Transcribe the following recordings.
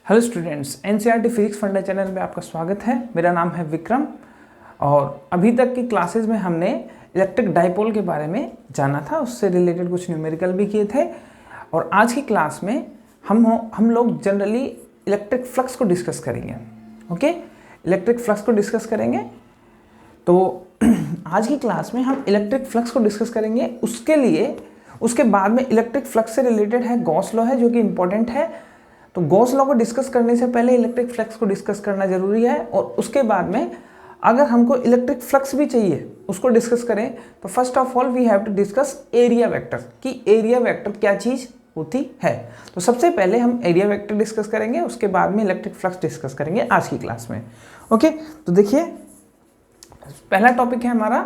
Hello students, NCERT physics फंडा channel में आपका स्वागत है। मेरा नाम है विक्रम और अभी तक की क्लासेस में हमने इलेक्ट्रिक डाइपोल के बारे में जाना था, उससे रिलेटेड कुछ न्यूमेरिकल भी किए थे। और आज की क्लास में हम लोग जनरली इलेक्ट्रिक फ्लक्स को डिस्कस करेंगे। ओके, इलेक्ट्रिक फ्लक्स को डिस्कस करेंगे। तो आज की क्लास में हम इलेक्ट्रिक फ्लक्स को डिस्कस करेंगे। उसके बाद में इलेक्ट्रिक फ्लक्स से रिलेटेड है गॉस लॉ है, जो कि इम्पोर्टेंट है। तो गॉस लॉ को डिस्कस करने से पहले इलेक्ट्रिक फ्लक्स को डिस्कस करना जरूरी है। और उसके बाद में अगर हमको इलेक्ट्रिक फ्लक्स भी चाहिए उसको डिस्कस करें, तो first of all we have to discuss area vector, कि एरिया वेक्टर क्या चीज़ होती है। तो सबसे पहले हम एरिया वेक्टर डिस्कस करेंगे, उसके बाद में इलेक्ट्रिक फ्लक्स डिस्कस करेंगे आज की क्लास में। ओके, तो देखिए पहला टॉपिक है हमारा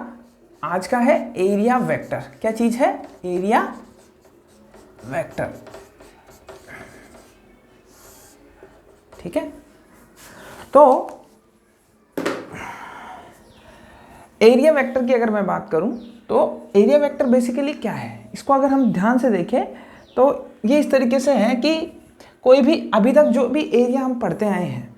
आज का है एरिया वेक्टर। क्या चीज़ है? Area vector. ठीक है, तो एरिया वेक्टर की अगर मैं बात करूं तो एरिया वेक्टर बेसिकली क्या है, इसको अगर हम ध्यान से देखें तो ये इस तरीके से है कि कोई भी अभी तक जो भी एरिया हम पढ़ते आए हैं,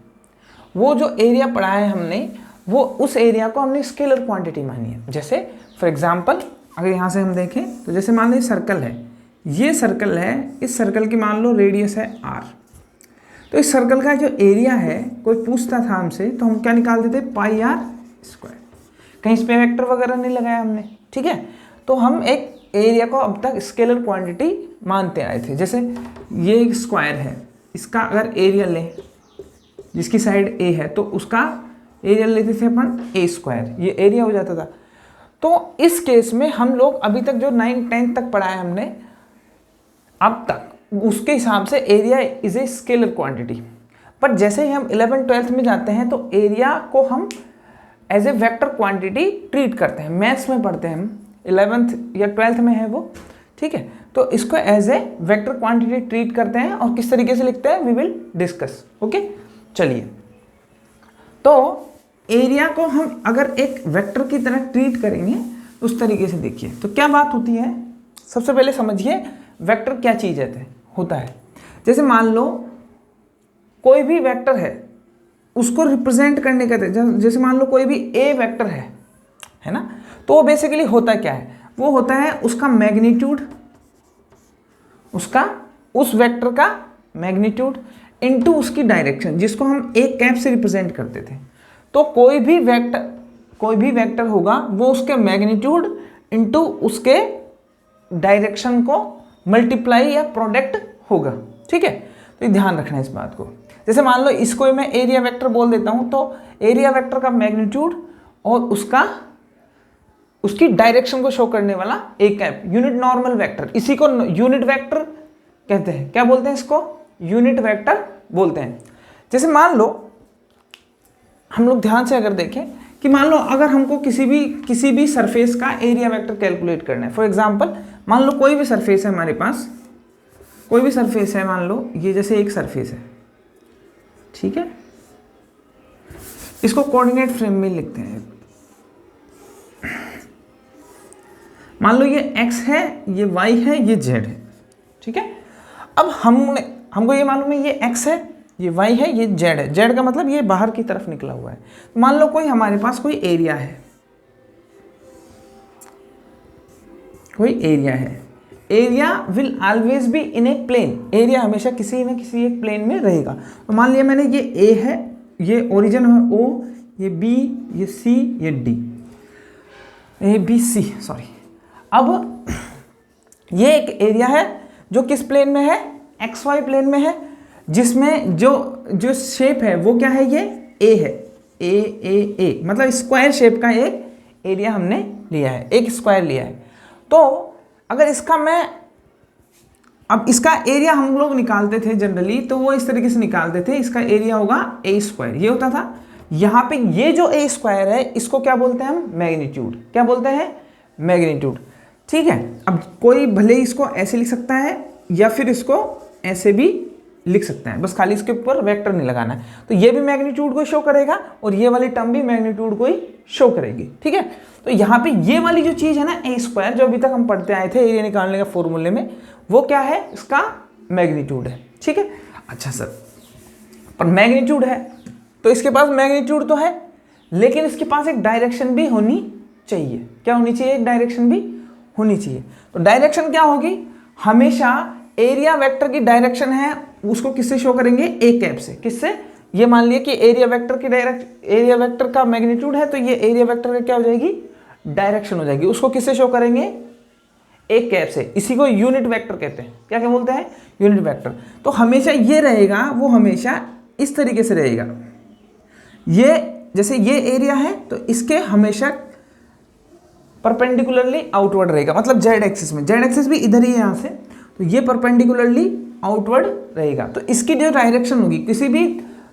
वो जो एरिया पढ़ा है हमने, वो उस एरिया को हमने स्केलर क्वांटिटी मानी है। जैसे फॉर एग्जांपल अगर यहाँ से हम देखें तो जैसे मान लो सर्कल है, ये सर्कल है, इस सर्कल की मान लो रेडियस है r। तो इस सर्कल का जो एरिया है, कोई पूछता था हमसे तो हम क्या निकाल देते, पाई r स्क्वायर। कहीं इस पे वेक्टर वगैरह नहीं लगाया हमने। ठीक है, तो हम एक एरिया को अब तक स्केलर क्वांटिटी मानते आए थे। जैसे ये एक स्क्वायर है, इसका अगर एरिया लें, जिसकी साइड a है, तो उसका एरिया लेते थे अपन a स्क्वायर, ये एरिया हो जाता था। तो इस केस में हम लोग अभी तक जो 9th 10th तक पढ़ा है हमने अब तक, उसके हिसाब से area is a scalar quantity. पर जैसे ही हम 11th 12th में जाते हैं तो एरिया को हम as a vector quantity treat करते हैं। मैथ्स में पढ़ते हैं हम, 11th या 12th में है वो। ठीक है, तो इसको as a vector quantity treat करते हैं और किस तरीके से लिखते हैं वी विल डिस्कस। ओके, चलिए, तो एरिया को हम अगर एक वेक्टर की तरह ट्रीट करेंगे उस तरीके से देखिए तो क्या बात होती है। सबसे पहले समझिए वेक्टर क्या चीज़ होता है। जैसे मान लो कोई भी वेक्टर है, उसको रिप्रेजेंट करने का, जैसे मान लो कोई भी ए वेक्टर है ना, तो वो बेसिकली होता क्या है, वो होता है उसका मैग्नीट्यूड, उसका उस वेक्टर का मैग्नीट्यूड इनटू उसकी डायरेक्शन, जिसको हम एक कैप से रिप्रेजेंट करते थे। तो कोई भी वेक्टर होगा वो उसके मैग्नीट्यूड इनटू उसके डायरेक्शन को मल्टीप्लाई या प्रोडक्ट होगा। ठीक है, तो ध्यान रखना है इस बात को। जैसे मान लो इसको मैं एरिया वेक्टर बोल देता हूं, तो एरिया वेक्टर का मैग्नीट्यूड और उसकी डायरेक्शन को शो करने वाला एक कैप, यूनिट नॉर्मल वेक्टर, इसी को यूनिट वेक्टर कहते हैं। क्या बोलते हैं इसको? यूनिट वेक्टर बोलते हैं। जैसे मान लो हम लोग ध्यान से अगर देखें कि मान लो अगर हमको किसी भी सरफेस का एरिया वेक्टर कैलकुलेट करना है। फॉर एग्जांपल मान लो कोई भी सरफेस है हमारे पास, कोई भी सरफेस है, मान लो ये जैसे एक सरफेस है। ठीक है, इसको कोऑर्डिनेट फ्रेम में लिखते हैं। मान लो ये x है, ये y है, ये z है। ठीक है, अब हमको ये मालूम है ये x है, ये y है, ये z है। z का मतलब ये बाहर की तरफ निकला हुआ है। मान लो हमारे पास कोई एरिया है, area will always be in a plane. Area हमेशा किसी न किसी एक प्लेन में रहेगा। तो मान लिया मैंने ये a है, ये ओरिजिन है o, ये b, ये c, ये d, a b c sorry. अब ये एक एरिया है जो किस प्लेन में है, xy प्लेन में है, जिसमें जो शेप है वो क्या है, ये a है, a मतलब स्क्वायर शेप का एक एरिया हमने लिया है, एक स्क्वायर लिया है। तो अगर अब इसका एरिया हम लोग निकालते थे जनरली, तो वो इस तरीके से निकालते थे, इसका एरिया होगा a स्क्वायर, ये होता था। यहाँ पे ये जो a स्क्वायर है इसको क्या बोलते हैं हम, मैग्नीट्यूड। क्या बोलते हैं? मैग्नीट्यूड। ठीक है, अब कोई भले इसको ऐसे लिख सकता है या फिर इसको ऐसे भी लिख सकते हैं, बस खाली इसके ऊपर वेक्टर नहीं लगाना है। तो ये भी मैग्नीट्यूड को शो करेगा और ये वाली टर्म भी मैग्नीट्यूड को ही शो करेगी। ठीक है, तो यहाँ पे ये वाली जो चीज़ है ना a स्क्वायर, जो अभी तक हम पढ़ते आए थे एरिया निकालने का फॉर्मूले में, वो क्या है, इसका मैग्नीट्यूड है। ठीक है, अच्छा सर पर मैग्नीट्यूड है, तो इसके पास मैग्नीट्यूड तो है लेकिन इसके पास एक डायरेक्शन भी होनी चाहिए। क्या होनी चाहिए? एक डायरेक्शन भी होनी चाहिए। तो डायरेक्शन क्या होगी? हमेशा एरिया वेक्टर की डायरेक्शन है उसको किससे शो करेंगे? ए कैप से। किससे? ये मान लिया कि एरिया वेक्टर की एरिया वेक्टर का मैग्नीट्यूड है, तो ये एरिया वेक्टर का क्या हो जाएगी? डायरेक्शन हो जाएगी। उसको किससे शो करेंगे? एक कैप से। इसी को यूनिट वेक्टर कहते हैं। क्या क्या बोलते हैं? Unit vector. तो हमेशा ये रहेगा, वो हमेशा इस तरीके से रहेगा। ये जैसे ये एरिया है तो इसके हमेशा परपेंडिकुलरली आउटवर्ड रहेगा, मतलब जेड एक्सिस में। जेड एक्सिस भी इधर ही है यहाँ से, तो ये परपेंडिकुलरली आउटवर्ड रहेगा। तो इसकी जो डायरेक्शन होगी, किसी भी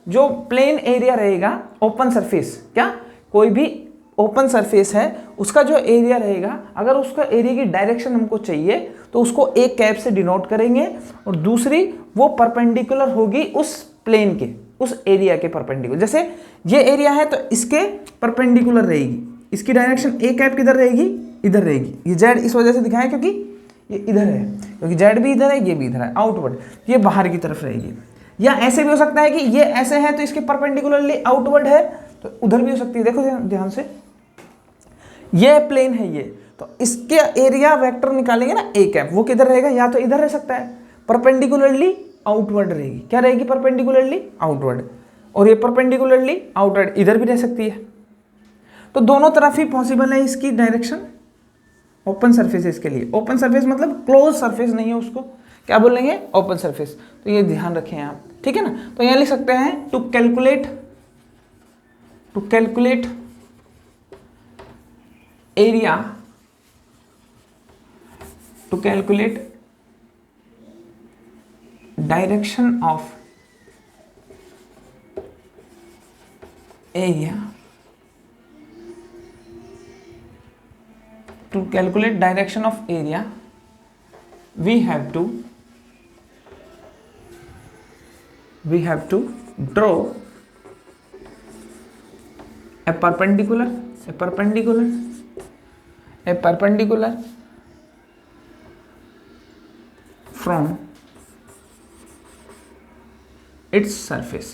जो प्लेन एरिया रहेगा, ओपन सरफेस, क्या कोई भी ओपन सरफेस है उसका जो एरिया रहेगा, अगर उसका एरिया की डायरेक्शन हमको चाहिए तो उसको एक कैप से डिनोट करेंगे, और दूसरी वो परपेंडिकुलर होगी उस प्लेन के, उस एरिया के परपेंडिकुलर। जैसे ये एरिया है तो इसके परपेंडिकुलर रहेगी, इसकी डायरेक्शन ए कैप किधर रहेगी? इधर रहेगी। ये जेड इस वजह से दिखाया क्योंकि ये इधर है, क्योंकि जेड भी इधर है, ये भी इधर है, आउटवर्ड, ये बाहर की तरफ रहेगी। या ऐसे भी हो सकता है कि ये ऐसे है तो इसके परपेंडिकुलरली आउटवर्ड है, तो उधर भी हो सकती है। देखो ध्यान से, ये प्लेन है ये, तो इसके एरिया वेक्टर निकालेंगे ना ए कैप, वो किधर रहेगा? या तो इधर रह सकता है, परपेंडिकुलरली आउटवर्ड रहेगी। क्या रहेगी? Perpendicularly outward. और ये परपेंडिकुलरली आउटवर्ड इधर भी रह सकती है। तो दोनों तरफ ही पॉसिबल है इसकी डायरेक्शन। ओपन सरफेस है इसके लिए। ओपन सरफेस मतलब क्लोज सरफेस नहीं है, उसको क्या बोलेंगे? Open surface. तो ये ध्यान रखें आप, ठीक है ना। तो यहाँ लिख सकते हैं to calculate area, to calculate direction of area, to calculate direction of area we have to draw a perpendicular from its surface,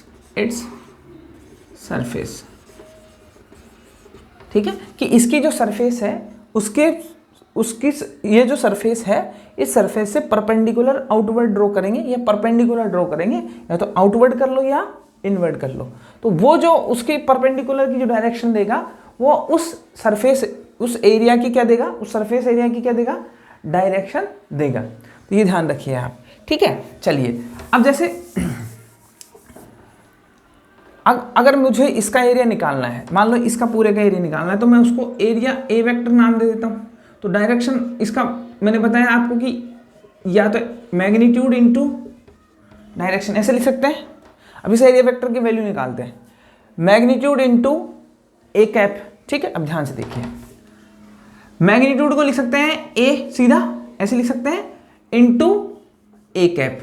ठीक है। कि इसकी जो सरफेस है उसकी ये जो सरफेस है, इस सरफेस से परपेंडिकुलर आउटवर्ड ड्रॉ करेंगे, या परपेंडिकुलर ड्रॉ करेंगे, या तो आउटवर्ड कर लो या इनवर्ड कर लो। तो वो जो उसकी परपेंडिकुलर की जो डायरेक्शन देगा, वो उस सरफेस, उस एरिया की क्या देगा? उस सरफेस एरिया की क्या देगा? डायरेक्शन देगा। तो ये ध्यान रखिए आप, ठीक है। चलिए अब जैसे अगर मुझे इसका एरिया निकालना है, मान लो इसका पूरे का एरिया निकालना है, तो मैं उसको एरिया ए वेक्टर नाम दे देता हूँ। तो डायरेक्शन इसका मैंने बताया आपको कि या तो मैग्नीट्यूड इनटू डायरेक्शन, ऐसे लिख सकते हैं। अब इस एरिया वेक्टर की वैल्यू निकालते हैं, मैग्नीट्यूड इनटू ए कैप, ठीक है। अब ध्यान से देखिए, मैग्नीट्यूड को लिख सकते हैं ए सीधा, ऐसे लिख सकते हैं, इनटू ए कैप,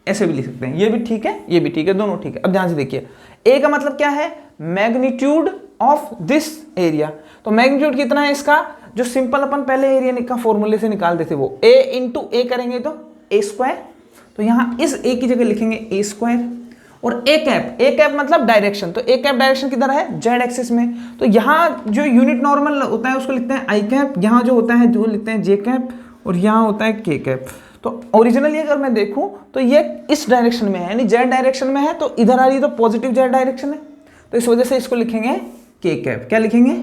ऐसे भी लिख सकते हैं। ये भी ठीक है, ये भी ठीक है, दोनों ठीक है। अब ध्यान से देखिए, ए का मतलब क्या है? Magnitude of this area. तो मैग्नीट्यूड कितना है इसका? जो सिंपल अपन पहले एरिया का फॉर्मूले से निकालते थे, वो ए इंटू ए करेंगे तो ए स्क्वायर। तो यहाँ इस ए की जगह लिखेंगे ए स्क्वायर, और ए कैप मतलब डायरेक्शन। तो ए कैप डायरेक्शन किधर है? जेड एक्सिस में। तो यहाँ जो यूनिट नॉर्मल होता है उसको लिखते हैं आई कैप, यहाँ जो होता है जो लिखते हैं जे कैप, और यहाँ होता है के कैप। तो ओरिजिनली अगर मैं देखूं तो ये इस डायरेक्शन में है, यानी जेड डायरेक्शन में है, तो इधर आ रही है तो पॉजिटिव जेड डायरेक्शन है, तो इस वजह से इसको लिखेंगे के कैप। क्या लिखेंगे?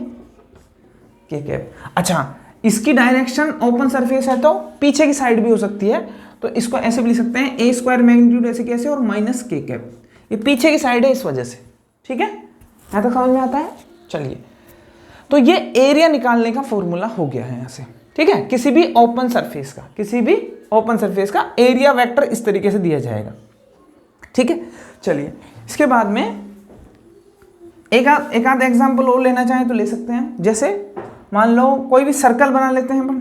के कैप। अच्छा, इसकी डायरेक्शन ओपन सरफेस है तो पीछे की साइड भी हो सकती है, तो इसको ऐसे भी लिख सकते हैं ए स्क्वायर मैग्नीट्यूड ऐसे कैसे, और माइनस के कैप, ये पीछे की साइड है इस वजह से, ठीक है। यहाँ तक समझ में आता है? चलिए, तो ये एरिया निकालने का फॉर्मूला हो गया है यहाँ से, ठीक है। किसी भी ओपन सरफेस का एरिया वेक्टर इस तरीके से दिया जाएगा, ठीक है। चलिए, इसके बाद में एक आध एग्जांपल और लेना चाहें तो ले सकते हैं। जैसे मान लो कोई भी सर्कल बना लेते हैं अपन,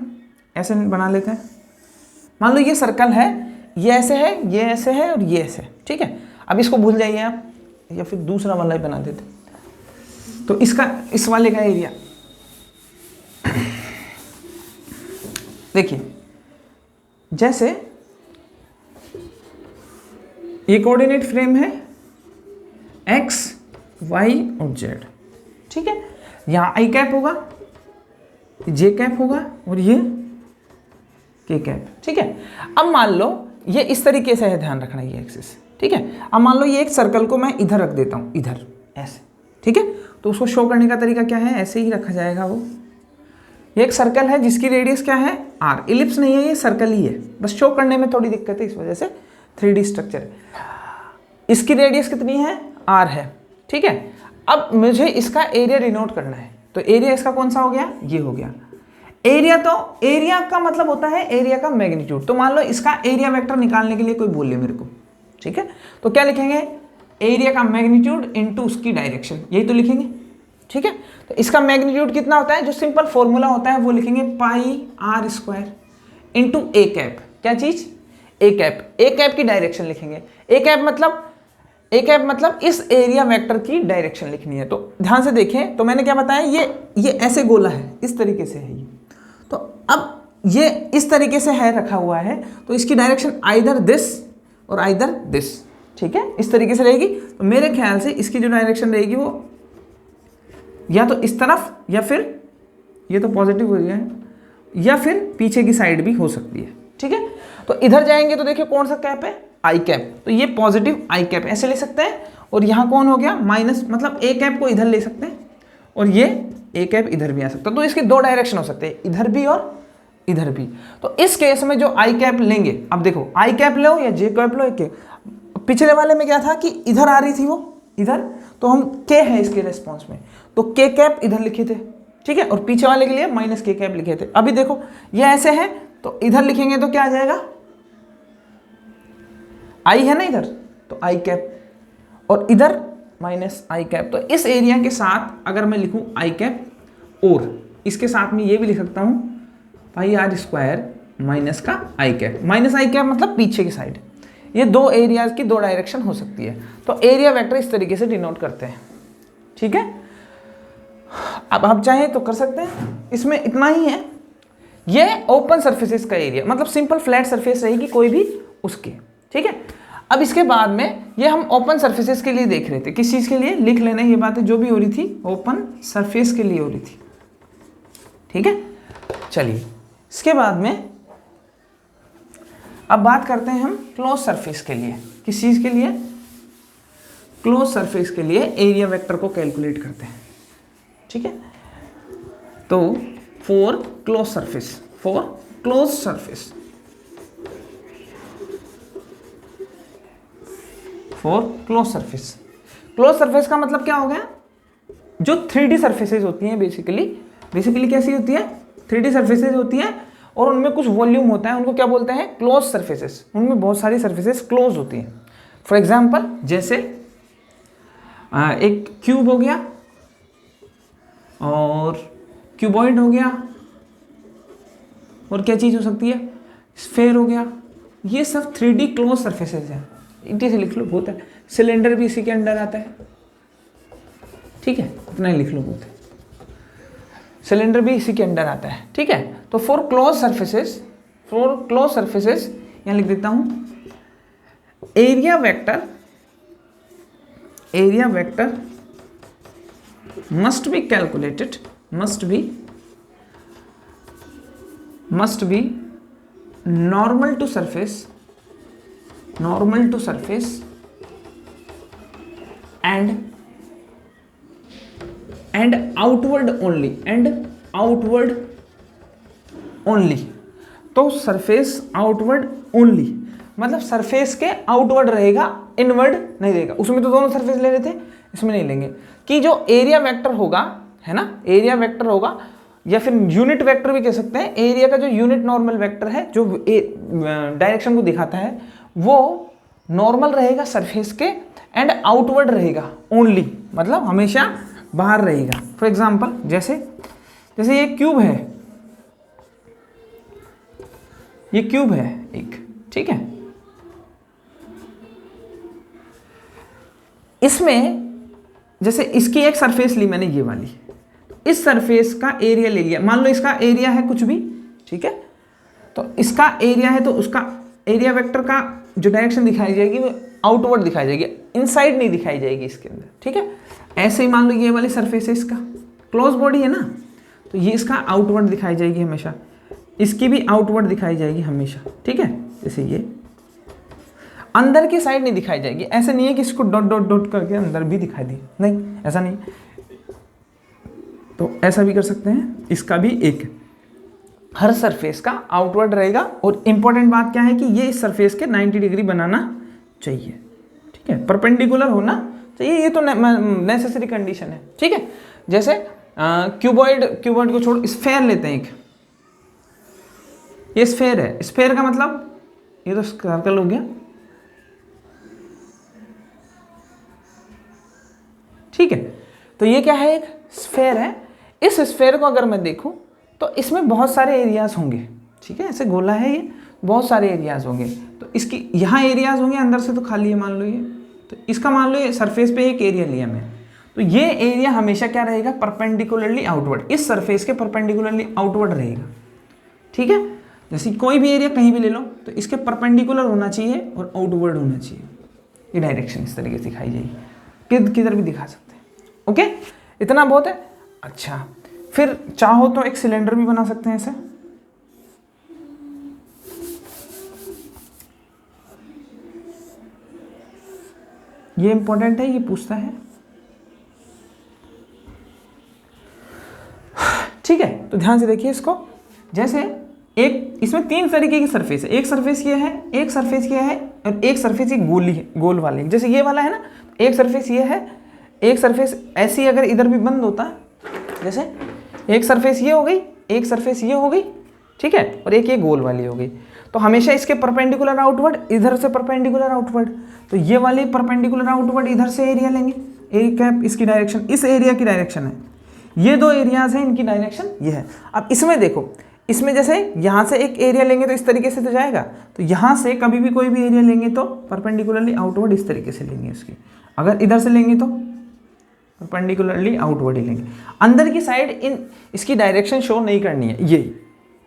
ऐसे बना लेते हैं। मान लो ये सर्कल है, ये ऐसे है, ये ऐसे है, और ये ऐसे, ठीक है। अब इसको भूल जाइए आप, या फिर दूसरा वाला ही बना देते। तो इस वाले का एरिया देखिए, जैसे ये कोऑर्डिनेट फ्रेम है, एक्स वाई और जेड, ठीक है। यहाँ आई कैप होगा, जे कैप होगा और ये के कैप, ठीक है। अब मान लो ये इस तरीके से है, ध्यान रखना ये एक्सिस, ठीक है। अब मान लो ये एक सर्कल को मैं इधर रख देता हूँ, इधर ऐसे, ठीक है। तो उसको शो करने का तरीका क्या है, ऐसे ही रखा जाएगा। वो ये एक सर्कल है जिसकी रेडियस क्या है आर, इलिप्स नहीं है, ये सर्कल ही है, बस शो करने में थोड़ी दिक्कत है, इस वजह से 3D स्ट्रक्चर है। इसकी रेडियस कितनी है, आर है, ठीक है। अब मुझे इसका एरिया डिनोट करना है, तो एरिया इसका कौन सा हो गया, ये हो गया एरिया। तो एरिया का मतलब होता है एरिया का मैग्नीट्यूड। तो मान लो इसका एरिया वेक्टर निकालने के लिए कोई बोले मेरे को, ठीक है, तो क्या लिखेंगे, एरिया का मैग्नीट्यूड इनटू उसकी डायरेक्शन, यही तो लिखेंगे, ठीक है। तो इसका मैग्नीट्यूड कितना होता है, जो सिंपल फॉर्मूला होता है वो लिखेंगे pi r square into A cap, क्या चीज, ए कैप, ए कैप की डायरेक्शन लिखेंगे। ए कैप मतलब इस एरिया वेक्टर की डायरेक्शन लिखनी है। तो ध्यान से देखें, तो मैंने क्या बताया, ये ऐसे गोला है, इस तरीके से है ये। तो अब ये इस तरीके से है रखा हुआ है, तो इसकी डायरेक्शन आइदर दिस और आइदर दिस, ठीक है, इस तरीके से रहेगी। तो मेरे ख्याल से इसकी जो डायरेक्शन रहेगी वो या तो इस तरफ, या फिर ये तो पॉजिटिव हो गया है, या फिर पीछे की साइड भी हो सकती है, ठीक है। तो इधर जाएंगे तो देखिए कौन सा कैप है, आई कैप, तो ये पॉजिटिव आई कैप ऐसे ले सकते हैं। और यहाँ कौन हो गया माइनस, मतलब ए कैप को इधर ले सकते हैं और ये ए कैप इधर भी आ सकता है। तो इसकी दो डायरेक्शन हो सकते हैं, इधर भी और इधर भी। तो इस केस में जो आई कैप लेंगे, अब देखो आई कैप लो या जे कैप लो, एक पिछले वाले में क्या था कि इधर आ रही थी वो इधर, तो हम के है इसके रेस्पॉन्स में, तो के कैप इधर लिखे थे, ठीक है, और पीछे वाले के लिए माइनस के कैप लिखे थे। अभी देखो ये ऐसे है, तो इधर लिखेंगे तो क्या आ जाएगा, आई है ना इधर, तो आई कैप, और इधर माइनस आई कैप। तो इस एरिया के साथ अगर मैं लिखूं आई कैप, और इसके साथ में ये भी लिख सकता हूं पाई आर स्क्वायर माइनस का आई कैप, माइनस आई कैप मतलब पीछे की साइड। ये दो एरियाज की दो डायरेक्शन हो सकती है। तो एरिया वेक्टर इस तरीके से डिनोट करते हैं, ठीक है। अब आप चाहें तो कर सकते हैं, इसमें इतना ही है। ये ओपन सरफेसेस का एरिया, मतलब सिंपल फ्लैट सरफेस रहेगी कोई भी उसके, ठीक है। अब इसके बाद में ये हम ओपन सरफेसेस के लिए देख रहे थे, किस चीज़ के लिए, लिख लेना ये बातें जो भी हो रही थी ओपन सरफेस के लिए हो रही थी, ठीक है। चलिए इसके बाद में अब बात करते हैं हम क्लोज सरफेस के लिए, किस चीज़ के लिए, क्लोज सरफेस के लिए एरिया वेक्टर को कैलकुलेट करते हैं, ठीक है। तो for close surface, for close surface, for close surface, close surface का मतलब क्या हो गया, जो 3D सरफेसेज होती हैं बेसिकली कैसी होती है, 3D सरफेसेज होती हैं और उनमें कुछ वॉल्यूम होता है, उनको क्या बोलते हैं, क्लोज सरफेसेस। उनमें बहुत सारी सरफेसेस क्लोज होती हैं। फॉर एग्जांपल जैसे एक क्यूब हो गया और क्यूबॉइड हो गया, और क्या चीज़ हो सकती है, स्फेयर हो गया, ये सब 3D क्लोज सरफेसेस हैं। इतने से लिख लो बहुत है। सिलेंडर भी इसी के अंडर आता है, ठीक है, इतना ही लिख लो बहुत है। सिलेंडर भी इसी के अंडर आता है, ठीक है। तो फॉर क्लोज सरफेसेस यहाँ लिख देता हूं area vector must be calculated, must be normal to surface and outward only, तो सरफेस आउटवर्ड ओनली मतलब सरफेस के आउटवर्ड रहेगा, इनवर्ड नहीं रहेगा। उसमें तो दोनों सरफेस ले रहे थे, इसमें नहीं लेंगे। कि जो एरिया वेक्टर होगा, है ना, एरिया वेक्टर होगा या फिर यूनिट वेक्टर भी कह सकते हैं। एरिया का जो यूनिट नॉर्मल वेक्टर है जो डायरेक्शन को दिखाता है वो नॉर्मल रहेगा सरफेस के, एंड आउटवर्ड रहेगा ओनली, मतलब हमेशा बाहर रहेगा। फॉर एग्जाम्पल जैसे ये क्यूब है, ये क्यूब है एक, ठीक है। इसमें जैसे इसकी एक सरफेस ली मैंने, ये वाली, इस सरफेस का एरिया ले लिया, मान लो इसका एरिया है कुछ भी, ठीक है। तो इसका एरिया है तो उसका एरिया वेक्टर का जो डायरेक्शन दिखाई जाएगी वो आउटवर्ड दिखाई जाएगी, इनसाइड नहीं दिखाई जाएगी इसके अंदर, ठीक है। ऐसे ही मान लो ये वाली सरफेस है, इसका क्लोज बॉडी है ना, तो ये इसका आउटवर्ड दिखाई जाएगी हमेशा, इसकी भी आउटवर्ड दिखाई जाएगी हमेशा, ठीक है। जैसे ये अंदर की साइड नहीं दिखाई जाएगी, ऐसे नहीं है कि इसको डॉट डॉट डॉट करके अंदर भी दिखाई दी, नहीं ऐसा नहीं। तो ऐसा भी कर सकते हैं, इसका भी एक हर सरफेस का आउटवर्ड रहेगा। और इंपॉर्टेंट बात क्या है कि ये इस सरफेस के 90 डिग्री बनाना चाहिए, ठीक है, परपेंडिकुलर होना चाहिए, ये तो नेसेसरी कंडीशन है, ठीक है। जैसे क्यूबॉइड को छोड़ स्फेयर लेते हैं, एक ये स्फेयर है, स्फेयर का मतलब ये तो सर्कल हो गया, ठीक है। तो ये क्या है, एक स्फेयर है। इस स्फेयर को अगर मैं देखूं तो इसमें बहुत सारे एरियाज होंगे, ठीक है, ऐसे गोला है ये, बहुत सारे एरियाज होंगे। तो इसकी यहाँ एरियाज होंगे, अंदर से तो खाली है मान लो ये, तो इसका मान लो ये सरफेस पे एक एरिया लिया मैं, तो ये एरिया हमेशा क्या रहेगा, परपेंडिकुलरली आउटवर्ड, इस सरफेस के परपेंडिकुलरली आउटवर्ड रहेगा, ठीक है। जैसे कोई भी एरिया कहीं भी ले लो तो इसके परपेंडिकुलर होना चाहिए और आउटवर्ड होना चाहिए, ये डायरेक्शन इस तरीके से दिखाई जाएगी, किधर भी दिखा सकते हैं, ओके, इतना बहुत है। अच्छा, फिर चाहो तो एक सिलेंडर भी बना सकते हैं ऐसे, ये इंपॉर्टेंट है, ये पूछता है, ठीक है। तो ध्यान से देखिए इसको, जैसे एक इसमें 3 तरीके की सरफेस है, एक सरफेस ये है, एक सरफेस ये है, और एक सरफेस ये गोली है, गोल वाली, जैसे ये वाला है ना, एक सरफेस ये है, एक सरफेस ऐसी अगर इधर भी बंद होता है, जैसे एक सरफेस ये हो गई, एक सरफेस ये हो गई, ठीक है, और एक ये गोल वाली हो गई, तो हमेशा इसके परपेंडिकुलर आउटवर्ड, इधर से परपेंडिकुलर आउटवर्ड, तो ये वाली परपेंडिकुलर आउटवर्ड इधर से एरिया लेंगे, एक है इसकी डायरेक्शन, इस एरिया की डायरेक्शन है, ये 2 एरियाज हैं, इनकी डायरेक्शन ये है। अब इसमें देखो, इसमें जैसे यहाँ से एक एरिया लेंगे तो इस तरीके से तो जाएगा, तो यहाँ से कभी भी कोई भी एरिया लेंगे तो परपेंडिकुलरली आउटवर्ड इस तरीके से लेंगे उसकी, अगर इधर से लेंगे तो परपेंडिकुलरली आउटवर्ड ही लेंगे। अंदर की साइड इन इसकी डायरेक्शन शो नहीं करनी है, ये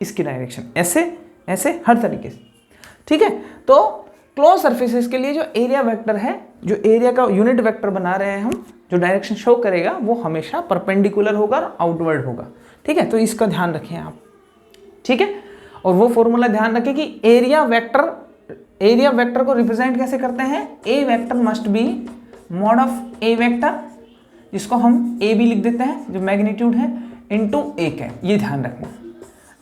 इसकी डायरेक्शन ऐसे ऐसे हर तरीके से, ठीक है। तो क्लोज सरफेसेस के लिए जो एरिया वेक्टर है, जो एरिया का यूनिट वेक्टर बना रहे हैं हम, जो डायरेक्शन शो करेगा वो हमेशा परपेंडिकुलर होगा और आउटवर्ड होगा, ठीक है। तो इसका ध्यान रखें आप, ठीक है। और वो फॉर्मूला ध्यान रखें कि एरिया वेक्टर को रिप्रेजेंट कैसे करते हैं, A vector must be mod of A vector, जिसको हम ए भी लिख देते हैं, जो मैग्नीट्यूड है, इनटू ए है, ये ध्यान रखना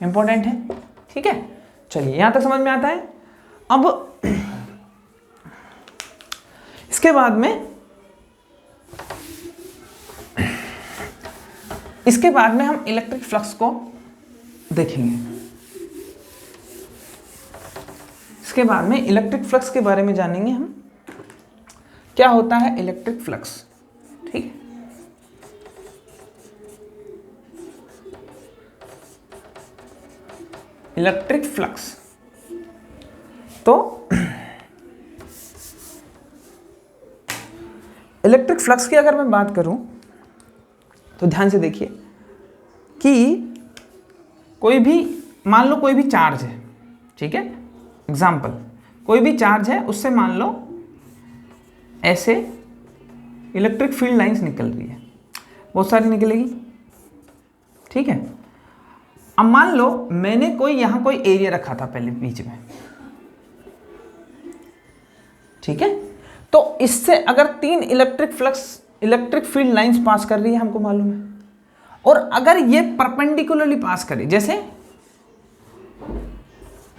इंपॉर्टेंट है, ठीक है। चलिए यहां तक समझ में आता है। अब इसके बाद में हम इलेक्ट्रिक फ्लक्स को देखेंगे। इसके बाद में इलेक्ट्रिक फ्लक्स के बारे में जानेंगे हम, क्या होता है इलेक्ट्रिक फ्लक्स, ठीक है। इलेक्ट्रिक फ्लक्स, तो इलेक्ट्रिक फ्लक्स की अगर मैं बात करूं तो ध्यान से देखिए कि कोई भी मान लो कोई भी चार्ज है, ठीक है, एग्जाम्पल कोई भी चार्ज है, उससे मान लो ऐसे इलेक्ट्रिक फील्ड लाइंस निकल रही है, बहुत सारी निकलेगी, ठीक है। अब मान लो मैंने यहां कोई एरिया रखा था पहले बीच में, ठीक है, तो इससे अगर 3 इलेक्ट्रिक फील्ड लाइंस पास कर रही है, हमको मालूम है, और अगर ये परपेंडिकुलरली पास करे, जैसे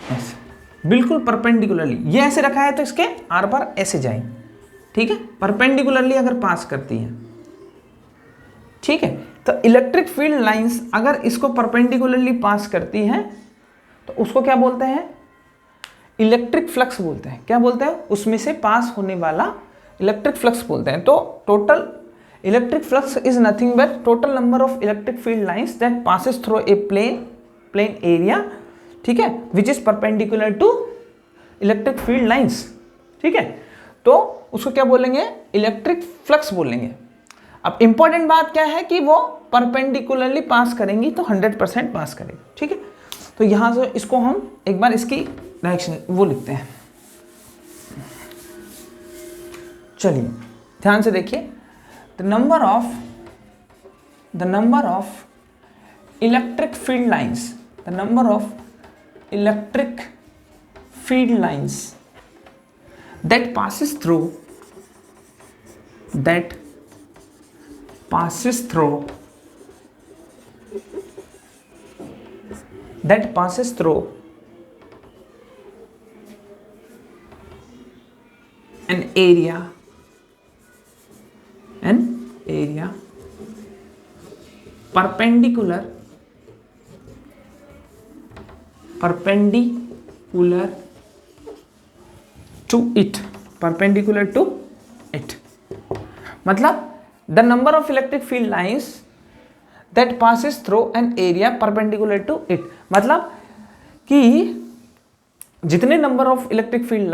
ऐसे बिल्कुल परपेंडिकुलरली, ये ऐसे रखा है तो इसके आर पार ऐसे जाए, ठीक है, परपेंडिकुलरली अगर पास करती है, ठीक है। तो इलेक्ट्रिक फील्ड लाइंस अगर इसको परपेंडिकुलरली पास करती हैं तो उसको क्या बोलते हैं, इलेक्ट्रिक फ्लक्स बोलते हैं। क्या बोलते हैं, उसमें से पास होने वाला इलेक्ट्रिक फ्लक्स बोलते हैं। तो total electric flux is nothing but total number of electric field lines that passes through a plane area, ठीक है, which is perpendicular to electric field lines, ठीक है। तो उसको क्या बोलेंगे, इलेक्ट्रिक फ्लक्स बोलेंगे। अब इंपॉर्टेंट बात क्या है कि वो परपेंडिकुलरली पास करेंगी तो 100% पास करेगी, ठीक है। तो यहां से इसको हम एक बार इसकी डायरेक्शन वो लिखते हैं, चलिए ध्यान से देखिए, the number of electric field lines, the number of electric field lines that passes through an area perpendicular to it, मतलब the number of electric field lines that passes through an area perpendicular to it, मतलब कि जितने भी number of electric field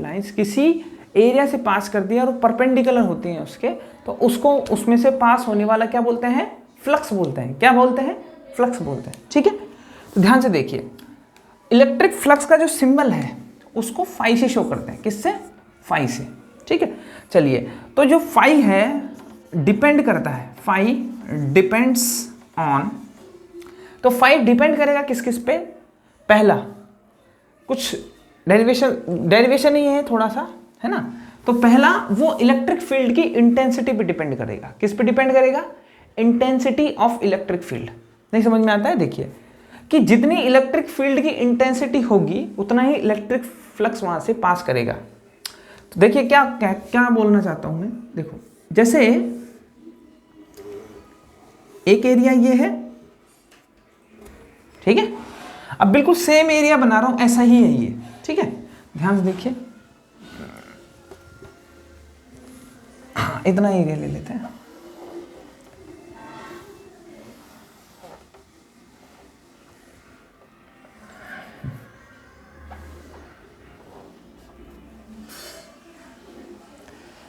lines किसी area से pass करती है और परपेंडिकुलर होती हैं उसके, तो उसको उसमें से पास होने वाला क्या बोलते हैं? फ्लक्स बोलते हैं। क्या बोलते हैं? फ्लक्स बोलते हैं। ठीक है, तो ध्यान से देखिए, इलेक्ट्रिक फ्लक्स का जो सिंबल है उसको फाई से शो करते हैं। किससे? फाई से। ठीक है, चलिए, तो जो फाई है डिपेंड करता है, फाई डिपेंड्स ऑन, तो फाई डिपेंड करेगा किस किस पे? पहला कुछ डेरिवेशन ही है थोड़ा सा, है ना, तो पहला वो इलेक्ट्रिक फील्ड की इंटेंसिटी पे डिपेंड करेगा। किस पे डिपेंड करेगा? Intensity of electric field. नहीं समझ में आता है? देखिए कि जितनी इलेक्ट्रिक फील्ड की इंटेंसिटी होगी उतना ही इलेक्ट्रिक फ्लक्स वहां से पास करेगा। तो देखिए क्या क्या क्या बोलना चाहता हूं मैं, देखो जैसे एक एरिया ये है, ठीक है, अब बिल्कुल सेम एरिया बना रहा हूं, ऐसा ही है ये। ठीक है, ध्यान से देखिए, इतना एरिया ले लेते हैं।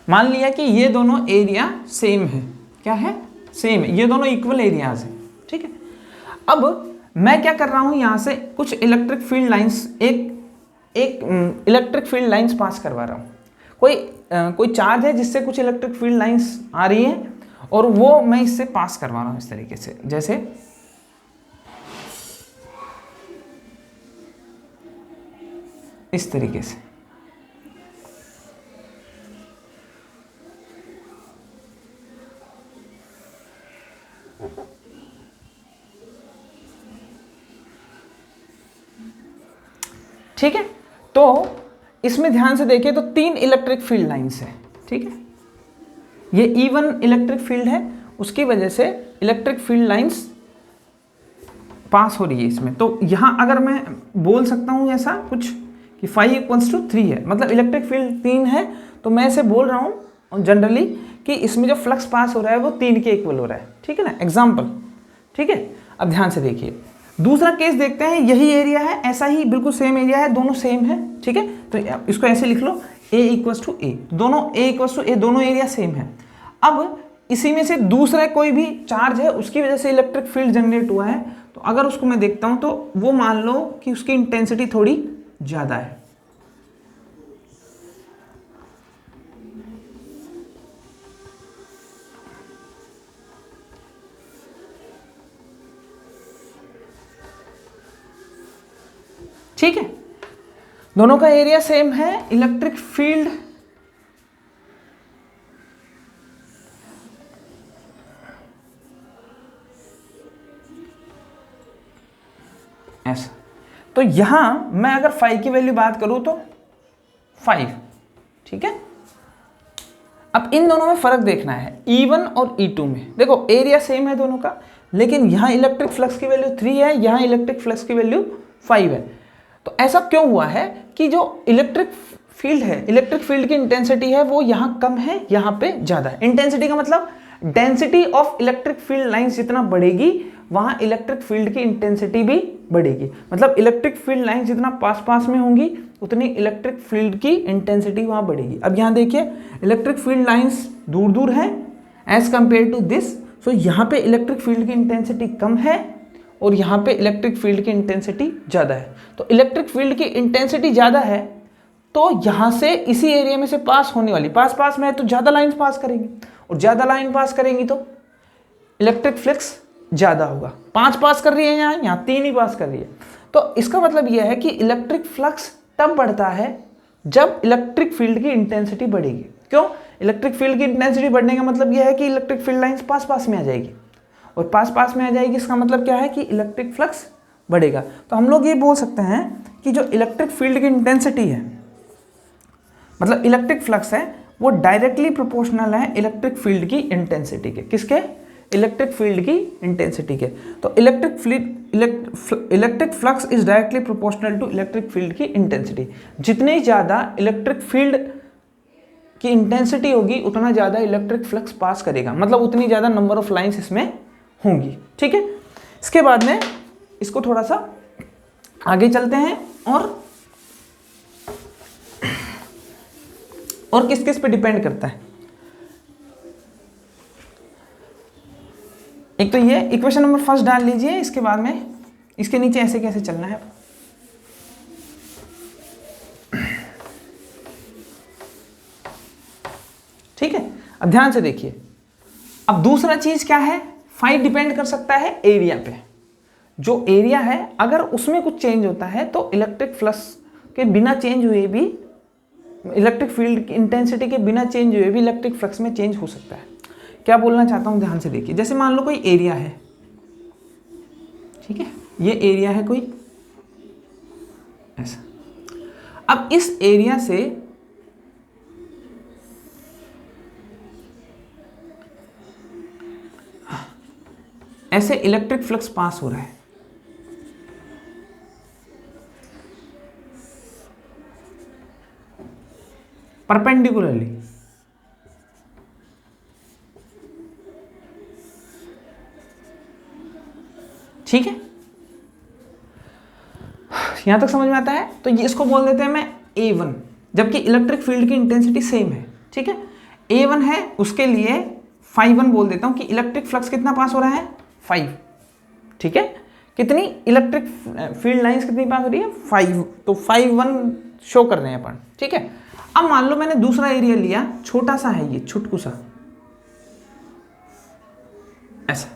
मान लिया कि ये दोनों एरिया सेम है। क्या है? सेम है, ये दोनों इक्वल एरियाज हैं। ठीक है, अब मैं क्या कर रहा हूं, यहां से कुछ इलेक्ट्रिक फील्ड लाइंस, एक इलेक्ट्रिक फील्ड लाइंस पास करवा रहा हूं। कोई चार्ज है जिससे कुछ इलेक्ट्रिक फील्ड लाइंस आ रही हैं और वो मैं इससे पास करवा रहा हूं इस तरीके से, जैसे इस तरीके से। ठीक है, तो इसमें ध्यान से देखिए तो 3 इलेक्ट्रिक फील्ड लाइंस है। ठीक है, ये E1 इलेक्ट्रिक फील्ड है, उसकी वजह से इलेक्ट्रिक फील्ड लाइंस पास हो रही है इसमें। तो यहां अगर मैं बोल सकता हूं ऐसा कुछ कि फाई इक्वल्स टू 3 है, मतलब इलेक्ट्रिक फील्ड 3 है, तो मैं ऐसे बोल रहा हूं जनरली कि इसमें जो फ्लक्स पास हो रहा है वो 3 के इक्वल हो रहा है। ठीक है ना, एग्जाम्पल। ठीक है, अब ध्यान से देखिए, दूसरा केस देखते हैं। यही एरिया है, ऐसा ही बिल्कुल सेम एरिया है, दोनों सेम है। ठीक है, तो इसको ऐसे लिख लो, A इक्वल्स टू ए, दोनों A इक्वल्स टू ए, दोनों एरिया सेम है। अब इसी में से दूसरा कोई भी चार्ज है, उसकी वजह से इलेक्ट्रिक फील्ड जनरेट हुआ है, तो अगर उसको मैं देखता हूं तो वो मान लो कि उसकी इंटेंसिटी थोड़ी ज्यादा है। ठीक है, दोनों का एरिया सेम है, इलेक्ट्रिक फील्ड ऐसा। तो यहां मैं अगर फाई की वैल्यू बात करूं तो 5। ठीक है, अब इन दोनों में फर्क देखना है, E1 और E2 में। देखो एरिया सेम है दोनों का, लेकिन यहां इलेक्ट्रिक फ्लक्स की वैल्यू 3 है, यहां इलेक्ट्रिक फ्लक्स की वैल्यू 5 है। तो ऐसा क्यों हुआ है कि जो इलेक्ट्रिक फील्ड है, इलेक्ट्रिक फील्ड की इंटेंसिटी है वो यहाँ कम है, यहाँ पे ज़्यादा है। इंटेंसिटी का मतलब density of electric field lines जितना बढ़ेगी वहाँ इलेक्ट्रिक फील्ड की इंटेंसिटी भी बढ़ेगी। मतलब इलेक्ट्रिक फील्ड लाइंस जितना पास पास में होंगी उतनी इलेक्ट्रिक फील्ड की इंटेंसिटी वहाँ बढ़ेगी। अब यहाँ देखिए, इलेक्ट्रिक फील्ड लाइंस दूर दूर हैं एज कंपेयर टू दिस, सो यहाँ पे इलेक्ट्रिक फील्ड की इंटेंसिटी कम है और यहाँ पे इलेक्ट्रिक फील्ड की इंटेंसिटी ज़्यादा है। तो इलेक्ट्रिक फील्ड की इंटेंसिटी ज़्यादा है तो यहाँ से इसी एरिया में से पास होने वाली, पास में है तो ज़्यादा लाइन पास करेंगी, और ज़्यादा लाइन पास करेंगी तो इलेक्ट्रिक फ्लक्स ज़्यादा होगा। 5 पास कर रही है यहाँ 3 ही पास कर रही है। तो इसका मतलब यह है कि इलेक्ट्रिक फ्लक्स तब बढ़ता है जब इलेक्ट्रिक फील्ड की इंटेंसिटी बढ़ेगी। क्यों? इलेक्ट्रिक फील्ड की इंटेंसिटी बढ़ने का मतलब यह है कि इलेक्ट्रिक फील्ड लाइंस पास में आ जाएगी, और पास में आ जाएगी, इसका मतलब क्या है कि इलेक्ट्रिक फ्लक्स बढ़ेगा। तो हम लोग ये बोल सकते हैं कि जो इलेक्ट्रिक फील्ड की इंटेंसिटी है, मतलब इलेक्ट्रिक फ्लक्स है, वो डायरेक्टली प्रोपोर्शनल है इलेक्ट्रिक फील्ड की इंटेंसिटी के। किसके? इलेक्ट्रिक फील्ड की इंटेंसिटी के। तो electric flux is directly proportional to electric field की इंटेंसिटी। जितनी ज़्यादा इलेक्ट्रिक फील्ड की इंटेंसिटी होगी उतना ज़्यादा इलेक्ट्रिक फ्लक्स पास करेगा, मतलब उतनी ज़्यादा नंबर ऑफ लाइंस इसमें होंगी। ठीक है, इसके बाद में इसको थोड़ा सा आगे चलते हैं और किस किस पे डिपेंड करता है। एक तो ये इक्वेशन नंबर फर्स्ट डाल लीजिए, इसके बाद में इसके नीचे ऐसे कैसे चलना है। ठीक है, अब ध्यान से देखिए। अब दूसरा चीज क्या है, फाई डिपेंड कर सकता है एरिया पे। जो एरिया है अगर उसमें कुछ चेंज होता है तो इलेक्ट्रिक फ्लक्स के बिना चेंज हुए भी, इलेक्ट्रिक फील्ड की इंटेंसिटी के बिना चेंज हुए भी इलेक्ट्रिक फ्लक्स में चेंज हो सकता है। क्या बोलना चाहता हूं, ध्यान से देखिए। जैसे मान लो कोई एरिया है, ठीक है, ये एरिया है कोई ऐसा। अब इस एरिया से ऐसे इलेक्ट्रिक फ्लक्स पास हो रहा है। परपेंडिकुलरली, ठीक है, यहां तक समझ में आता है। तो ये इसको बोल देते हैं मैं A1, जबकि इलेक्ट्रिक फील्ड की इंटेंसिटी सेम है। ठीक है, A1 है, उसके लिए φ1 बोल देता हूं कि इलेक्ट्रिक फ्लक्स कितना पास हो रहा है, 5। ठीक है, कितनी इलेक्ट्रिक फील्ड लाइंस कितनी पास हो रही है, 5। तो 5-1 शो कर रहे हैं अपन। ठीक है, अब मान लो मैंने दूसरा एरिया लिया, छोटा सा है ये, छुटकू सा ऐसा।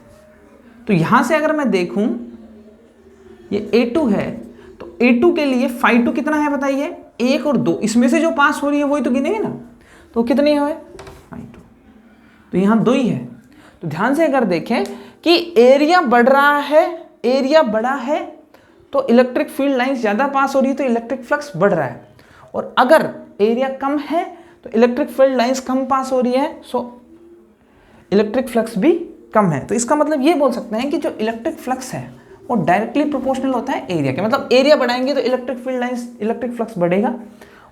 तो यहां से अगर मैं देखूं ये A2 है, तो A2 के लिए φ2 कितना है बताइए, 1 और 2, इसमें से जो पास हो रही है वही तो गिनेंगे ना। तो कितनी है φ2, तो यहां 2 ही है। तो ध्यान से अगर देखें कि एरिया बढ़ रहा है, एरिया बड़ा है तो इलेक्ट्रिक फील्ड लाइंस ज़्यादा पास हो रही है, तो इलेक्ट्रिक फ्लक्स बढ़ रहा है। और अगर एरिया कम है तो इलेक्ट्रिक फील्ड लाइंस कम पास हो रही है, सो इलेक्ट्रिक फ्लक्स भी कम है। तो इसका मतलब ये बोल सकते हैं कि जो इलेक्ट्रिक फ्लक्स है वो डायरेक्टली प्रोपोर्शनल होता है एरिया के। मतलब एरिया बढ़ाएंगे तो electric field lines, electric flux बढ़ेगा,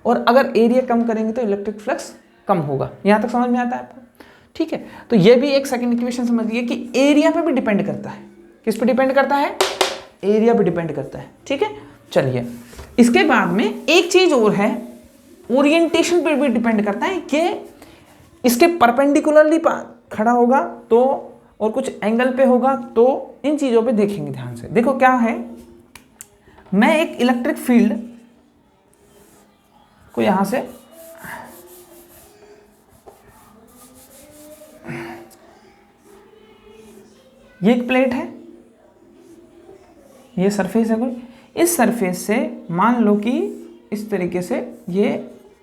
और अगर एरिया कम करेंगे तो इलेक्ट्रिक फ्लक्स कम होगा। यहाँ तक समझ में आता है आपको? ठीक है, तो ये भी एक सेकंड इक्वेशन समझिए कि एरिया पे भी डिपेंड करता है। किस पे डिपेंड करता है? एरिया पे डिपेंड करता है। ठीक है, चलिए इसके बाद में एक चीज और है, ओरिएंटेशन पे भी डिपेंड करता है कि इसके परपेंडिकुलरली खड़ा होगा तो, और कुछ एंगल पे होगा तो, इन चीजों पे देखेंगे ध्यान से। देखो क्या है, मैं एक इलेक्ट्रिक फील्ड को यहां से ये एक प्लेट है, ये सरफेस है कोई, इस सरफेस से मान लो कि इस तरीके से ये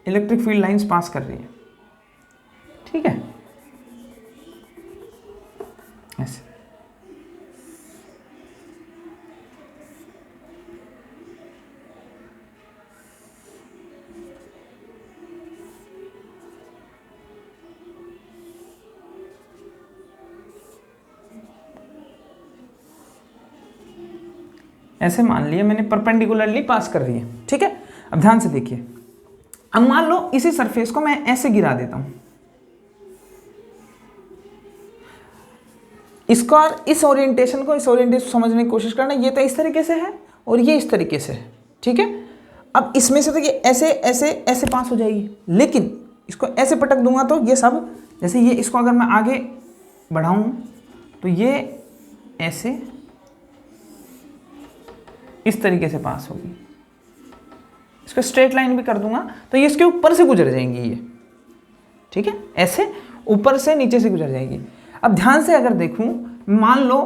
इलेक्ट्रिक फील्ड लाइंस पास कर रही है। ठीक है, ऐसे। ऐसे मान लिया मैंने, परपेंडिकुलरली पास कर रही है। ठीक है, अब ध्यान से देखिए। अब मान लो इसी सरफेस को मैं ऐसे गिरा देता हूं, इसका इस ओरिएंटेशन को समझने की कोशिश करना। ये तो इस तरीके से है और ये इस तरीके से है। ठीक है, अब इसमें से तो ये ऐसे ऐसे ऐसे पास हो जाएगी, लेकिन इसको ऐसे पटक दूंगा तो ये सब, जैसे ये, इसको अगर मैं आगे बढ़ाऊं तो ये ऐसे इस तरीके से पास होगी। इसको स्ट्रेट लाइन भी कर दूंगा तो ये इसके ऊपर से गुजर जाएंगी ये, ठीक है, ऐसे ऊपर से नीचे से गुजर जाएगी। अब ध्यान से अगर देखूं, मान लो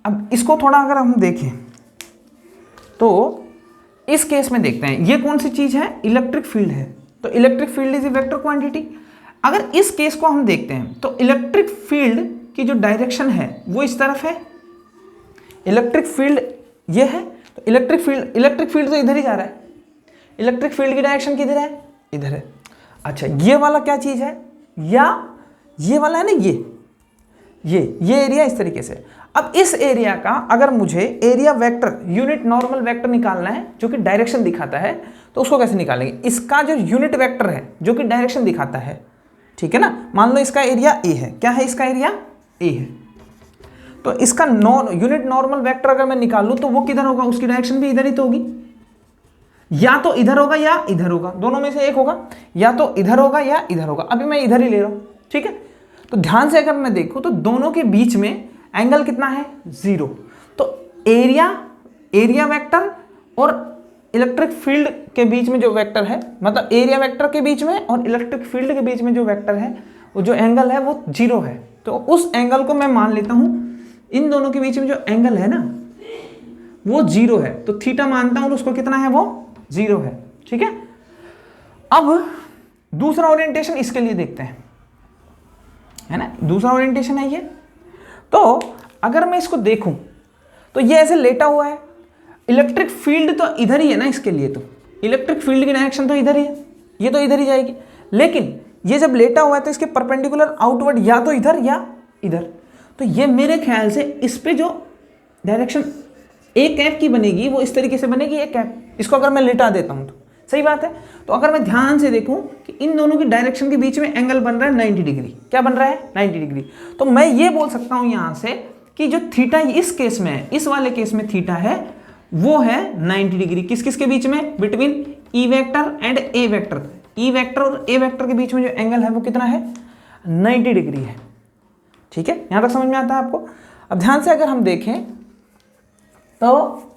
अब इसको थोड़ा अगर हम देखें तो इस केस में देखते हैं, ये कौन सी चीज है, इलेक्ट्रिक फील्ड है, तो electric field is a vector quantity. अगर इस केस को हम देखते हैं तो इलेक्ट्रिक फील्ड की जो डायरेक्शन है वो इस तरफ है, इलेक्ट्रिक फील्ड ये है, तो इलेक्ट्रिक फील्ड तो इधर ही जा रहा है, इलेक्ट्रिक फील्ड की डायरेक्शन किधर है, इधर है। अच्छा ये वाला क्या चीज है, या ये वाला है ना, ये एरिया इस तरीके से। अब इस एरिया का अगर मुझे area vector, unit normal vector निकालना है जो कि डायरेक्शन दिखाता है, तो उसको कैसे निकालेंगे, इसका जो यूनिट वेक्टर है जो कि डायरेक्शन दिखाता है, ठीक है ना, मान लो इसका एरिया ए है, क्या है इसका एरिया ए है, तो इसका यूनिट नॉर्मल वेक्टर अगर मैं निकालूं तो वो किधर होगा, उसकी डायरेक्शन भी इधर ही तो होगी, या तो इधर होगा या इधर होगा, दोनों में से एक होगा, या तो इधर होगा या इधर होगा। अभी मैं इधर ही ले रहा हूं, ठीक है। तो ध्यान से अगर मैं देखूं तो दोनों के बीच में एंगल कितना है, 0। तो एरिया वेक्टर और इलेक्ट्रिक फील्ड के बीच में जो वेक्टर है, मतलब एरिया वेक्टर के बीच में और इलेक्ट्रिक फील्ड के बीच में जो वेक्टर है, वो जो एंगल है वो 0 है। तो उस एंगल को मैं मान लेता हूं, इन दोनों के बीच में जो एंगल है ना वो 0 है, तो थीटा मानता हूं, उसको कितना है, वो 0 है, ठीक है। अब दूसरा ओरिएंटेशन इसके लिए देखते हैं, है ना, दूसरा ओरिएंटेशन है ये। तो अगर मैं इसको देखूं तो ये ऐसे लेटा हुआ है, इलेक्ट्रिक फील्ड तो इधर ही है ना, इसके लिए तो इलेक्ट्रिक फील्ड की डायरेक्शन तो इधर ही है, ये तो इधर ही जाएगी, लेकिन ये जब लेटा हुआ है तो इसके परपेंडिकुलर आउटवर्ड या तो इधर या इधर, तो ये मेरे ख्याल से इस पे जो डायरेक्शन ए कैप की बनेगी वो इस तरीके से बनेगी, ए कैप, इसको अगर मैं लेटा देता हूं तो सही बात है। तो अगर मैं ध्यान से देखूं कि इन दोनों की डायरेक्शन के बीच में एंगल बन रहा है 90 डिग्री, क्या बन रहा है, 90 डिग्री, तो मैं ये बोल सकता हूं यहां से कि जो थीटा इस केस में है, इस वाले केस में थीटा है वो है 90 डिग्री, किस किस के बीच में, between E vector and A vector, E vector और ए वेक्टर के बीच में जो एंगल है वो कितना है, 90 डिग्री है, ठीक है। यहां तक समझ में आता है आपको। अब ध्यान से अगर हम देखें तो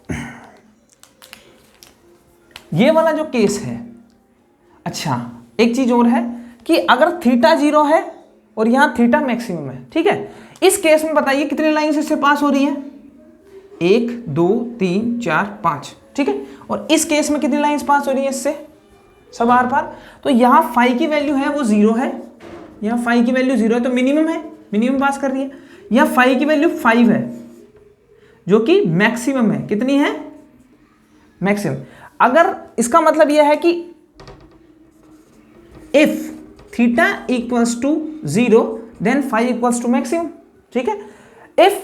ये वाला जो केस है, अच्छा एक चीज और है कि अगर थीटा 0 है और यहां थीटा मैक्सिमम है, ठीक है, इस केस में बताइए कितनी लाइंस इससे पास हो रही है, 1 2 3 4 5, ठीक है, और इस केस में कितनी लाइंस पास हो रही है इससे, सब आर पार। तो यहां फाई की वैल्यू है वो 0 है, यहां फाई की वैल्यू 0 है तो मिनिमम है, मिनिमम पास कर रही है। यहां फाई की वैल्यू 5 है जो कि मैक्सिमम है, कितनी है, मैक्सिमम। अगर इसका मतलब यह है कि if theta equals to 0 then phi equals to maximum, ठीक है। इफ,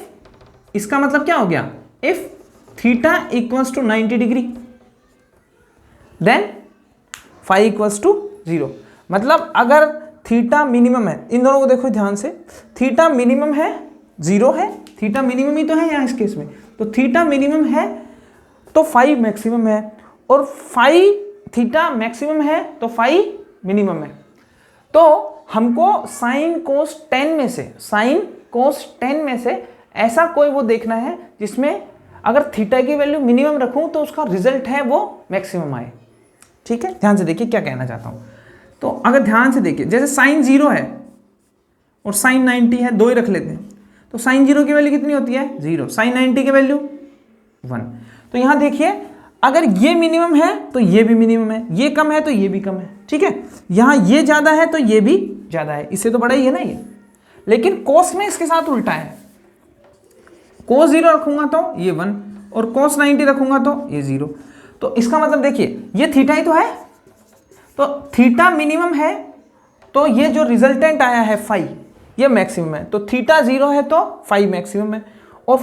इसका मतलब क्या हो गया, if theta equals to 90 degree then phi equals to 0, मतलब अगर थीटा मिनिमम है, इन दोनों को देखो ध्यान से, थीटा मिनिमम है 0 है, थीटा मिनिमम ही तो है यहाँ इस केस में, तो थीटा मिनिमम है तो फाई मैक्सिमम है, और फाई थीटा मैक्सिमम है तो फाई मिनिमम है। तो हमको साइन कोस 10 में से, साइन कोस 10 में से ऐसा कोई वो देखना है जिसमें अगर थीटा की वैल्यू मिनिमम रखूं तो उसका रिजल्ट है वो मैक्सिमम आए, ठीक है। ध्यान से देखिए क्या कहना चाहता हूं। तो अगर ध्यान से देखिए, जैसे साइन 0 है और साइन 90 है, दो ही रख लेते हैं, तो साइन 0 की वैल्यू कितनी होती है, 0, साइन 90 की वैल्यू 1। तो यहां देखिए अगर ये मिनिमम है तो ये भी मिनिमम है, ये कम है तो ये भी कम है, ठीक है। यहां ये ज्यादा है तो ये भी ज्यादा है, इससे तो बड़ा ही है ना ये, लेकिन कोस में इसके साथ उल्टा है, कोस 0 रखूंगा तो ये 1 और कोस 90 रखूंगा तो ये 0। तो इसका मतलब देखिए ये थीटा ही तो है, तो थीटा मिनिमम है तो ये जो रिजल्टेंट आया है फाई ये मैक्सिमम है, तो थीटा 0 है तो फाई मैक्सिमम है, और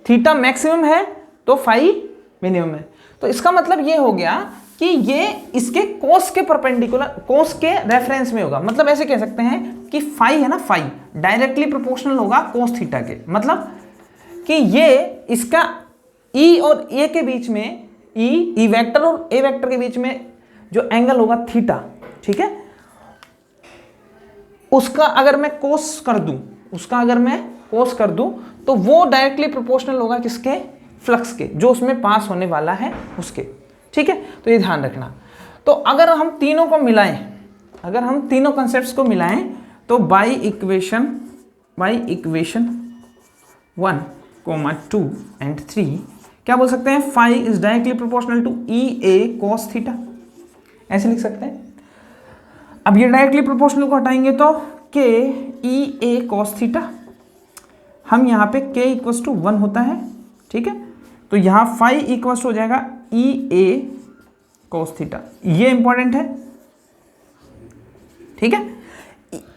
थीटा मैक्सिमम है तो फाई मिनिमम है। तो इसका मतलब ये हो गया कि ये इसके कोस के परपेंडिकुलर, कोस के रेफरेंस में होगा, मतलब ऐसे कह सकते हैं कि फाई है ना, फाई डायरेक्टली प्रोपोर्शनल होगा कोस थीटा के, मतलब कि ये इसका ई और ए के बीच में, ई वेक्टर और ए वेक्टर के बीच में जो एंगल होगा थीटा, ठीक है, उसका अगर मैं कोस कर दूं, उसका अगर मैं कोस कर दूं तो वो डायरेक्टली प्रोपोर्शनल होगा किसके, फ्लक्स के, जो उसमें पास होने वाला है उसके। ठीक है, तो ये ध्यान रखना। तो अगर हम तीनों को मिलाएं, अगर हम तीनों कॉन्सेप्ट्स को मिलाएं तो बाई इक्वेशन 1, 2 एंड 3 क्या बोल सकते हैं, phi is directly proportional to E A cos theta, ऐसे लिख सकते हैं। अब ये डायरेक्टली प्रोपोर्शनल को हटाएंगे तो के ई ए कॉस थीटा, हम यहाँ पे के इक्वल्स टू 1 होता है, ठीक है, तो यहाँ फाई इक्वल्स हो जाएगा ई ए कॉस थीटा, ये इंपॉर्टेंट है, ठीक है।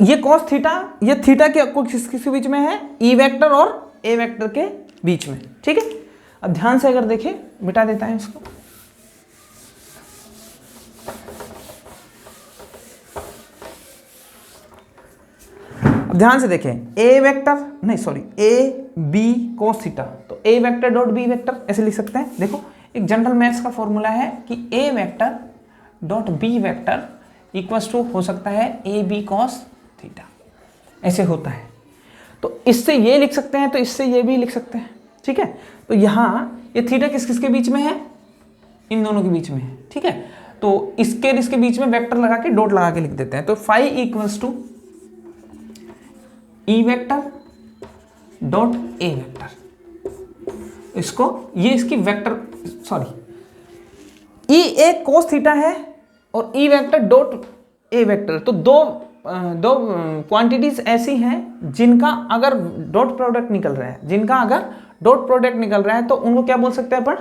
ये कॉस थीटा, ये थीटा के किसके बीच में है, ई वेक्टर और ए वेक्टर के बीच में, ठीक है। अब ध्यान से अगर देखें, मिटा देता है इसको, अब ध्यान से देखें, ए वेक्टर नहीं sorry A B cos theta, तो A vector dot B vector ऐसे लिख सकते हैं। देखो एक जनरल मैथ्स का फॉर्मूला है कि A vector dot B vector equals to हो सकता है ए बी कॉस थीटा, ऐसे होता है। तो इससे ये लिख सकते हैं, तो इससे ये भी लिख सकते हैं, ठीक है। तो यहाँ ये थीटा किस किसके बीच में है, इन दोनों के बीच में है, ठीक है। तो इसके इसके बीच में वेक्टर लगा के डॉट लगा के लिख देते हैं। तो phi equals to E vector dot A vector, इसको ये इसकी vector sorry E A cos theta है और E vector dot A vector, तो दो क्वांटिटीज ऐसी हैं जिनका अगर डॉट प्रोडक्ट निकल रहा है, जिनका अगर डॉट प्रोडक्ट निकल रहा है तो उनको क्या बोल सकते हैं अपन,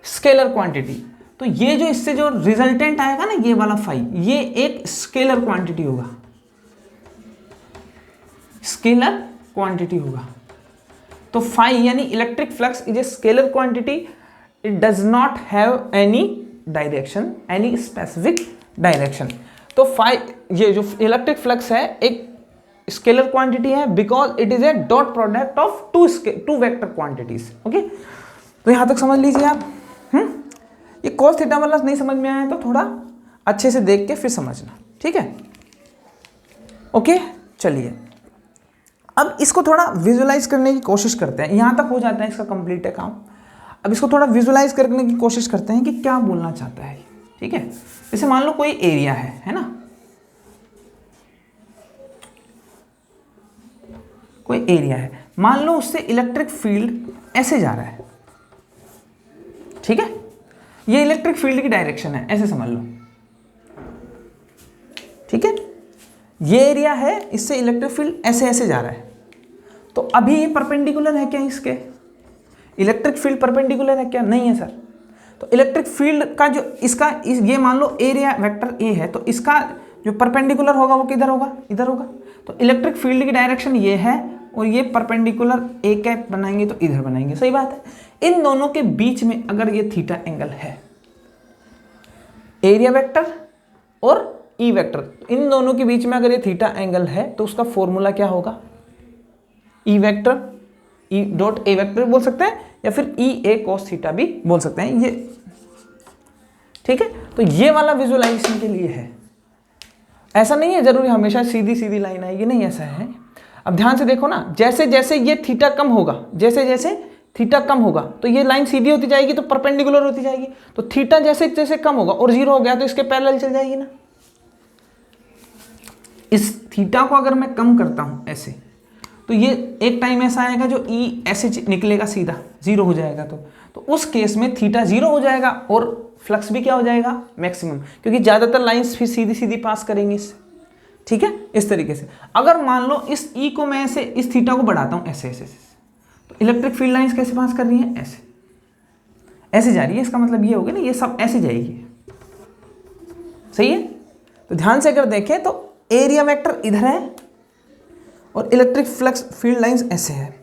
स्केलर क्वांटिटी। तो ये जो इससे जो रिजल्टेंट आएगा ना, ये वाला फाई, ये एक स्केलर क्वांटिटी होगा, स्केलर क्वांटिटी होगा। तो फाई यानी electric flux is a scalar quantity, it does not have any direction, any specific direction. तो फाई, ये जो इलेक्ट्रिक फ्लक्स है एक स्केलर क्वांटिटी है because it is a dot product of two vector quantities. Okay, तो यहां तक समझ लीजिए आप। ये कॉस थीटा वाला नहीं समझ में आया तो थोड़ा अच्छे से देख के फिर समझना, ठीक है। ओके, चलिए अब इसको थोड़ा विजुलाइज करने की कोशिश करते हैं। यहां तक हो जाता है इसका कंप्लीट है काम। अब इसको थोड़ा विजुलाइज करने की कोशिश करते हैं कि क्या बोलना चाहता है, ठीक है। जैसे मान लो कोई एरिया है ना, कोई एरिया है, मान लो उससे इलेक्ट्रिक फील्ड ऐसे जा रहा है, ठीक है। ये इलेक्ट्रिक फील्ड की डायरेक्शन है, ऐसे समझ लो, ठीक है। ये एरिया है, इससे इलेक्ट्रिक फील्ड ऐसे ऐसे जा रहा है। तो अभी ये परपेंडिकुलर है क्या, इसके इलेक्ट्रिक फील्ड परपेंडिकुलर है क्या, नहीं है सर। तो इलेक्ट्रिक फील्ड का जो ये मान लो एरिया वेक्टर ए है, तो इसका जो परपेंडिकुलर होगा वो किधर होगा, इधर होगा। तो इलेक्ट्रिक फील्ड की डायरेक्शन ये है और ये परपेंडिकुलर ए कैप बनाएंगे तो इधर बनाएंगे, सही बात है। इन दोनों के बीच में अगर ये थीटा एंगल है, एरिया वेक्टर और ई वेक्टर, इन दोनों के बीच में अगर ये थीटा एंगल है तो उसका फॉर्मूला क्या होगा, E vector E dot A vector बोल सकते हैं या फिर ई ए कॉस थीटा भी बोल सकते हैं, ये ठीक है। तो ये वाला विजुअलाइजेशन के लिए है, ऐसा नहीं है जरूरी हमेशा सीधी सीधी लाइन आएगी, नहीं ऐसा है। अब ध्यान से देखो ना, जैसे जैसे ये थीटा कम होगा, जैसे जैसे थीटा कम होगा तो ये लाइन सीधी होती जाएगी, तो परपेंडिकुलर होती जाएगी। तो थीटा जैसे जैसे कम होगा और जीरो हो गया तो इसके पैरेलल चल जाएगी ना। इस थीटा को अगर मैं कम करता हूं ऐसे, तो ये एक टाइम ऐसा आएगा जो ई ऐसे निकलेगा सीधा, जीरो हो जाएगा। तो उस केस में थीटा जीरो हो जाएगा और फ्लक्स भी क्या हो जाएगा, मैक्सिमम, क्योंकि ज़्यादातर लाइंस फिर सीधी सीधी पास करेंगे इससे, ठीक है। इस तरीके से अगर मान लो इस ई को मैं ऐसे इस थीटा को बढ़ाता हूँ ऐसे ऐसे, तो इलेक्ट्रिक फील्ड लाइंस कैसे पास कर रही हैं, ऐसे ऐसे जा रही है। इसका मतलब ये हो गया ना, ये सब ऐसे जाएगी, सही है। तो ध्यान से अगर देखें तो एरिया वेक्टर इधर है और इलेक्ट्रिक फ्लक्स फील्ड लाइंस ऐसे है,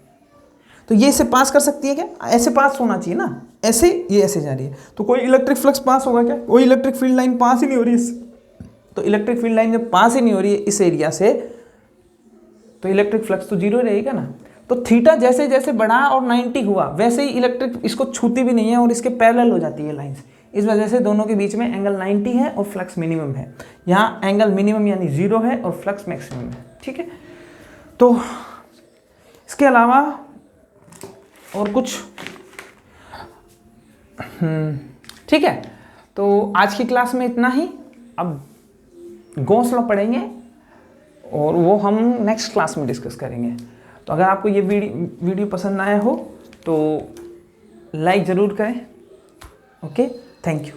तो ये इसे पास कर सकती है क्या, ऐसे पास होना चाहिए ना, ऐसे ये ऐसे जा रही है। तो कोई इलेक्ट्रिक फ्लक्स पास होगा क्या, कोई इलेक्ट्रिक फील्ड लाइन पास ही नहीं हो रही इससे। तो इलेक्ट्रिक फील्ड लाइन जब पास ही नहीं हो रही है इस एरिया से, तो इलेक्ट्रिक फ्लक्स तो जीरो रहेगा ना। तो थीटा जैसे जैसे बढ़ा और 90 हुआ, वैसे ही इलेक्ट्रिक इसको छूती भी नहीं है और इसके पैरेलल हो जाती है लाइंस। इस वजह से दोनों के बीच में एंगल 90 है और फ्लक्स मिनिमम है। यहाँ एंगल मिनिमम यानी जीरो है और फ्लक्स मैक्सिमम है, ठीक है। तो इसके अलावा और कुछ ठीक है। तो आज की क्लास में इतना ही। अब गॉस लॉ पढ़ेंगे और वो हम नेक्स्ट क्लास में डिस्कस करेंगे। तो अगर आपको ये वीडियो पसंद आया हो तो लाइक ज़रूर करें। Okay, thank you.